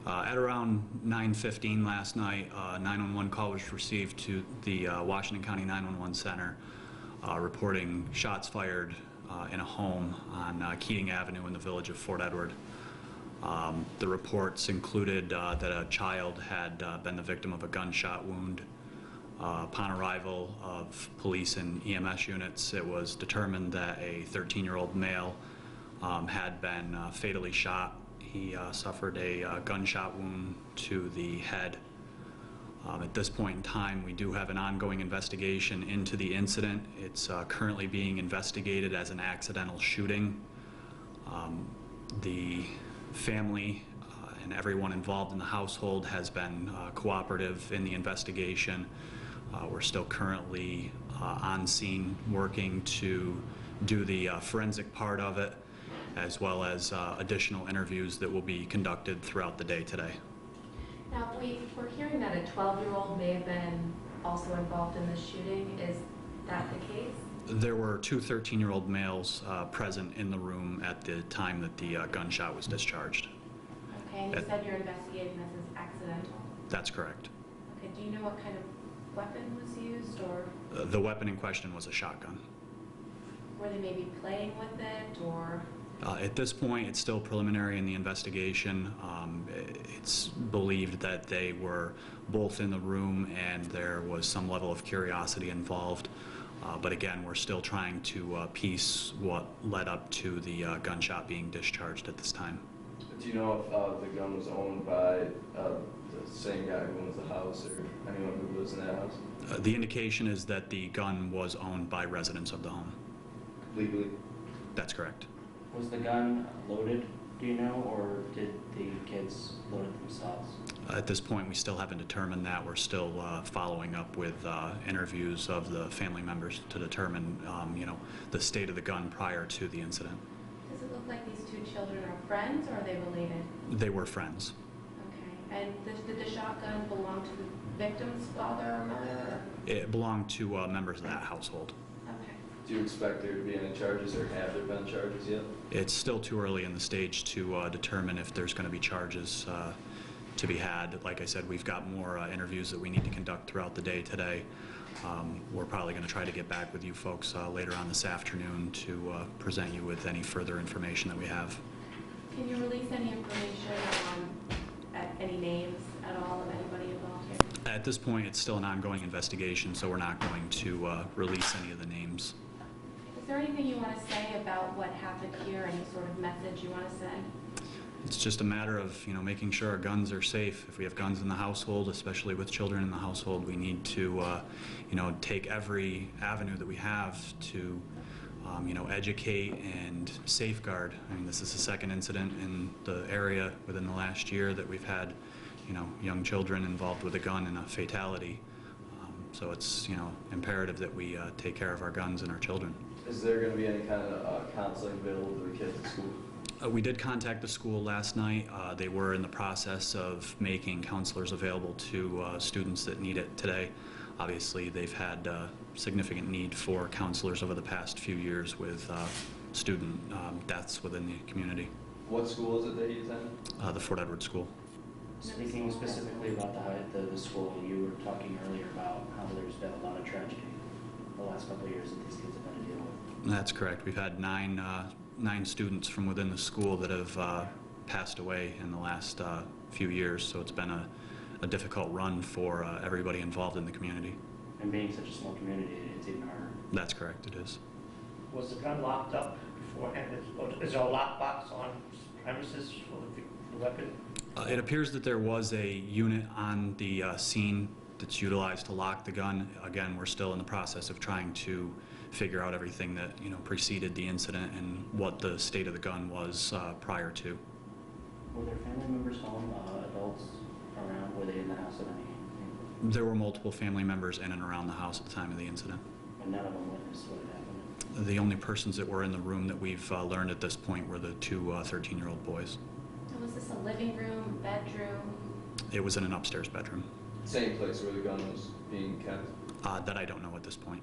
At around 9:15 last night, a 911 call was received to the Washington County 911 Center reporting shots fired in a home on Keating Avenue in the village of Fort Edward. The reports included that a child had been the victim of a gunshot wound. Upon arrival of police and EMS units, it was determined that a 13-year-old male had been fatally shot. He suffered a gunshot wound to the head. At this point in time, we do have an ongoing investigation into the incident. It's currently being investigated as an accidental shooting. The family and everyone involved in the household has been cooperative in the investigation. We're still currently on scene working to do the forensic part of it, as well as additional interviews that will be conducted throughout the day today. Now, we're hearing that a 12-year-old may have been also involved in this shooting. Is that the case? There were two 13-year-old males present in the room at the time that the gunshot was discharged. Okay, and you said you're investigating this as accidental? That's correct. Okay, do you know what kind of weapon was used, or? The weapon in question was a shotgun. Were they maybe playing with it, or? At this point, it's still preliminary in the investigation. It's believed that they were both in the room and there was some level of curiosity involved. But again, we're still trying to piece what led up to the gunshot being discharged at this time. Do you know if the gun was owned by the same guy who owns the house, or anyone who lives in that house? The indication is that the gun was owned by residents of the home. Legally? That's correct. Was the gun loaded, do you know, or did the kids load it themselves? At this point, we still haven't determined that. We're still following up with interviews of the family members to determine, the state of the gun prior to the incident. Does it look like these two children are friends, or are they related? They were friends. Okay, and did the shotgun belong to the victim's father or mother? It belonged to members of that household. Okay. Do you expect there to be any charges, or have there been charges yet? It's still too early in the stage to determine if there's going to be charges to be had. Like I said, we've got more interviews that we need to conduct throughout the day today. We're probably going to try to get back with you folks later on this afternoon to present you with any further information that we have. Can you release any information on any names at all of anybody involved here? At this point, it's still an ongoing investigation, so we're not going to release any of the names. Is there anything you want to say about what happened here? Any sort of message you want to send? It's just a matter of, making sure our guns are safe. If we have guns in the household, especially with children in the household, we need to, take every avenue that we have to, educate and safeguard. I mean, this is the second incident in the area within the last year that we've had, young children involved with a gun and a fatality. So it's, imperative that we take care of our guns and our children. Is there going to be any kind of counseling available to the kids at school? We did contact the school last night. They were in the process of making counselors available to students that need it today. Obviously, they've had significant need for counselors over the past few years with student deaths within the community. What school is it that you attend? The Fort Edward School. Speaking specifically about the school, you were talking earlier about how there's been a lot of tragedy the last couple of years that these kids have had to deal with. That's correct. We've had nine students from within the school that have passed away in the last few years, so it's been a difficult run for everybody involved in the community. And being such a small community, it's even harder. That's correct, it is. Was the gun locked up beforehand? Is there a lockbox on premises for the weapon? It appears that there was a unit on the scene that's utilized to lock the gun. Again, we're still in the process of trying to figure out everything that preceded the incident and what the state of the gun was prior to. Were there family members home, adults around? Were they in the house at any? There were multiple family members in and around the house at the time of the incident. And none of them witnessed what had happened? The only persons that were in the room that we've learned at this point were the two 13-year-old boys. And was this a living room, bedroom? It was in an upstairs bedroom. Same place where the gun was being kept? That I don't know at this point.